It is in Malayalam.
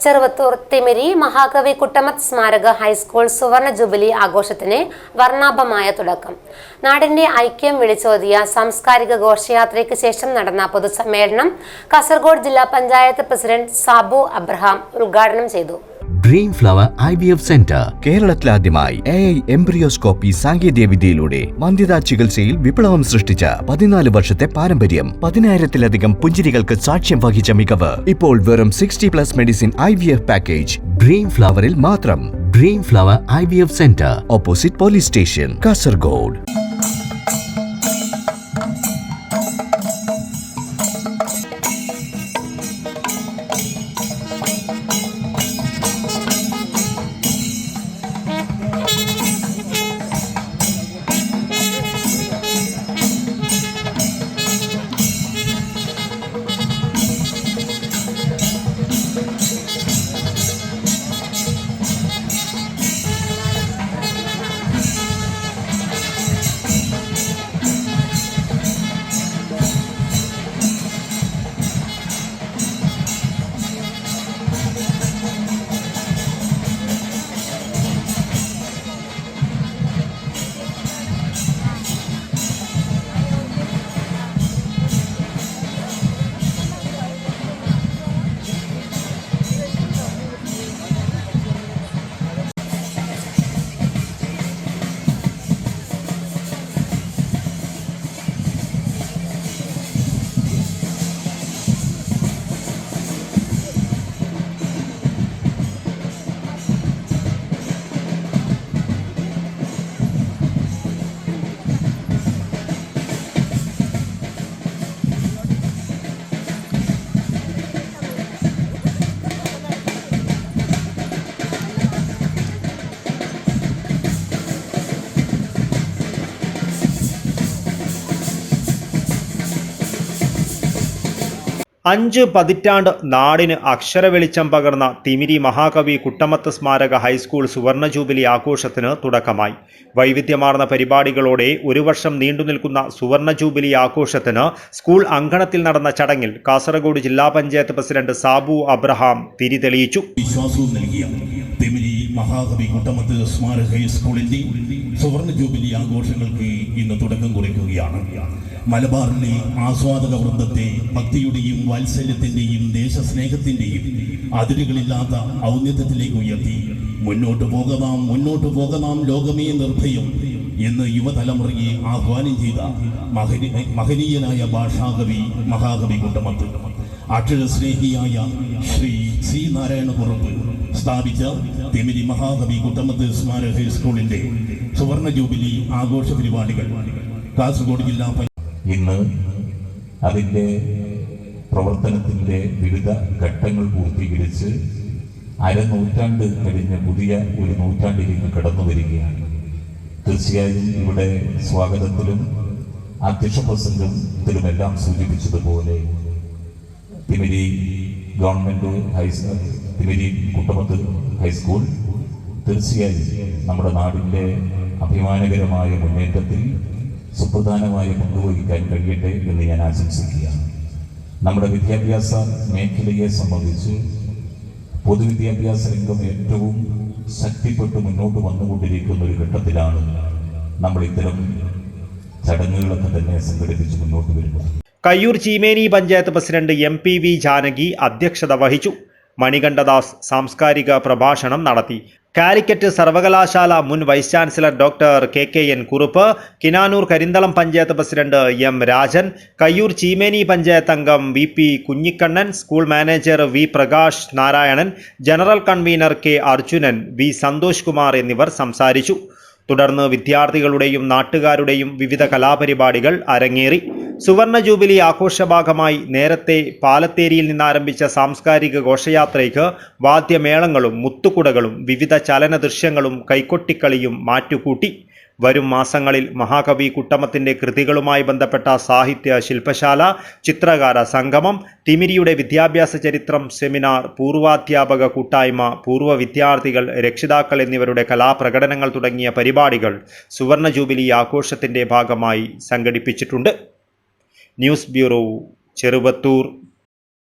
ചെറുവത്തൂർ തിമിരി മഹാകവി കുട്ടമത്ത് സ്മാരക ഹൈസ്കൂൾ സുവർണ ജൂബിലി ആഘോഷത്തിന് വർണ്ണാഭമായ തുടക്കം. നാടിന്റെ ഐക്യം വിളിച്ചോതിയ സാംസ്കാരിക ഘോഷയാത്രയ്ക്ക് ശേഷം നടന്ന പൊതുസമ്മേളനം കാസർഗോഡ് ജില്ലാ പഞ്ചായത്ത് പ്രസിഡന്റ് സാബു അബ്രഹാം ഉദ്ഘാടനം ചെയ്തു. ഡ്രീം ഫ്ലവർ IVF സെന്റർ കേരളത്തിലാദ്യമായി AI എംബ്രിയോസ്കോപ്പി സാങ്കേതികവിദ്യയിലൂടെ വന്ധ്യതാ ചികിത്സയിൽ വിപ്ലവം സൃഷ്ടിച്ച 14 വർഷത്തെ പാരമ്പര്യം, 10,000-ലധികം പുഞ്ചിരികൾക്ക് സാക്ഷ്യം വഹിച്ച മികവ്. ഇപ്പോൾ വെറും 60+ മെഡിസിൻ IVF പാക്കേജ് ഡ്രീം ഫ്ലവറിൽ മാത്രം. Dream flower IVF centre, opposite police station, Kasaragod. അഞ്ച് പതിറ്റാണ്ട് നാടിന് അക്ഷരവെളിച്ചം പകർന്ന തിമിരി മഹാകവി കുട്ടമത്ത് സ്മാരക ഹൈസ്കൂൾ സുവർണ ജൂബിലി ആഘോഷത്തിന് തുടക്കമായി. വൈവിധ്യമാർന്ന പരിപാടികളോടെ ഒരു വർഷം നീണ്ടുനിൽക്കുന്ന സുവർണ ജൂബിലി ആഘോഷത്തിന് സ്കൂൾ അങ്കണത്തിൽ നടന്ന ചടങ്ങിൽ കാസർഗോഡ് ജില്ലാ പഞ്ചായത്ത് പ്രസിഡന്റ് സാബു അബ്രഹാം തിരിതെളിയിച്ചു. വിശ്വാസവും നൽകിയ തിമിരി മഹാകവി കുട്ടമത്ത് സ്മാരക ഹൈസ്കൂളിന്റെ സുവർണ ജൂബിലി ആഘോഷങ്ങൾക്ക് ഇന്ന് തുടക്കം കുറിക്കുകയാണ്. മലബാറിലെ ആസ്വാദക വൃന്ദത്തെ ഭക്തിയുടെയും വാത്സല്യത്തിന്റെയും ദേശസ്നേഹത്തിന്റെയും അതിരുകളില്ലാത്ത ഔന്നത്യത്തിലേക്ക് ഉയർത്തി മുന്നോട്ട് പോകണം ലോകമേ നിർഭയം എന്ന് യുവതലമുറയെ ആഹ്വാനം ചെയ്ത മഹനീയനായ ഭാഷാകവി മഹാകവി കുട്ടമത്ത്, അക്ഷരസ്നേഹിയായ ശ്രീ സി നാരായണക്കുറുപ്പ് സ്ഥാപിച്ച തിമിരി മഹാകവി കുട്ടമത്ത് സ്മാരക ഹൈസ്കൂളിന്റെ സുവർണ ജൂബിലി ആഘോഷ പരിപാടികൾ കാസർഗോഡ് ജില്ലാ ഇന്ന് അതിൻ്റെ പ്രവർത്തനത്തിൻ്റെ വിവിധ ഘട്ടങ്ങൾ പൂർത്തീകരിച്ച് അരനൂറ്റാണ്ട് കഴിഞ്ഞ പുതിയ ഒരു നൂറ്റാണ്ടിലേക്ക് കടന്നു വരികയാണ്. തീർച്ചയായും ഇവിടെ സ്വാഗതത്തിലും അധ്യക്ഷ പ്രസംഗത്തിലുമെല്ലാം സൂചിപ്പിച്ചതുപോലെ തിമിരി തിമിരി കുട്ടമത്ത് ഹൈസ്കൂൾ തീർച്ചയായും നമ്മുടെ നാടിൻ്റെ അഭിമാനകരമായ മുന്നേറ്റത്തിൽ സുപ്രധാനമായ പങ്കുവഹിക്കാൻ കഴിയട്ടെ എന്ന് ഞാൻ ആശംസിക്കുകയാണ്. നമ്മുടെ വിദ്യാഭ്യാസ മേഖലയെ സംബന്ധിച്ച് പൊതുവിദ്യാഭ്യാസ രംഗം ഏറ്റവും ശക്തിപ്പെട്ട് മുന്നോട്ട് വന്നുകൊണ്ടിരിക്കുന്ന ഒരു ഘട്ടത്തിലാണ് നമ്മൾ ഇത്തരം ചടങ്ങുകളൊക്കെ തന്നെ സംഘടിപ്പിച്ച് മുന്നോട്ട് വരുന്നത്. കയ്യൂർ ചീമേനി പഞ്ചായത്ത് പ്രസിഡന്റ് MPV ജാനകി അധ്യക്ഷത വഹിച്ചു. മണികണ്ഠദാസ് സാംസ്കാരിക പ്രഭാഷണം നടത്തി. കാലിക്കറ്റ് സർവകലാശാല മുൻ vice chancellor doctor KKN Kurup, Kinanur Karinthalam panchayat president M Rajan, Kayyur Cheemeni panchayat അംഗം VP Kunhikannan, school manager V Prakash Narayanan, general convener K Arjunan, V Santhosh Kumar എന്നിവർ സംസാരിച്ചു. തുടർന്ന് വിദ്യാർത്ഥികളുടെയും നാട്ടുകാരുടെയും വിവിധ കലാപരിപാടികൾ അരങ്ങേറി. സുവർണ ജൂബിലി ആഘോഷഭാഗമായി നേരത്തെ പാലത്തേരിയിൽ നിന്നാരംഭിച്ച സാംസ്കാരിക ഘോഷയാത്രയ്ക്ക് വാദ്യമേളങ്ങളും മുത്തുകുടകളും വിവിധ ചലന ദൃശ്യങ്ങളും കൈക്കൊട്ടിക്കളിയും മാറ്റുകൂട്ടി. വരും മാസങ്ങളിൽ മഹാകവി കുട്ടമത്തിന്റെ കൃതികളുമായി ബന്ധപ്പെട്ട സാഹിത്യ ശില്പശാല, ചിത്രകാര സംഗമം, തിമിരിയുടെ വിദ്യാഭ്യാസ ചരിത്രം സെമിനാർ, പൂർവാധ്യാപക കൂട്ടായ്മ, പൂർവ്വ വിദ്യാർത്ഥികൾ, രക്ഷിതാക്കൾ എന്നിവരുടെ കലാപ്രകടനങ്ങൾ തുടങ്ങിയ പരിപാടികൾ സുവർണ ജൂബിലി ആഘോഷത്തിന്റെ ഭാഗമായി സംഘടിപ്പിച്ചിട്ടുണ്ട്. News bureau, Cheruvathur.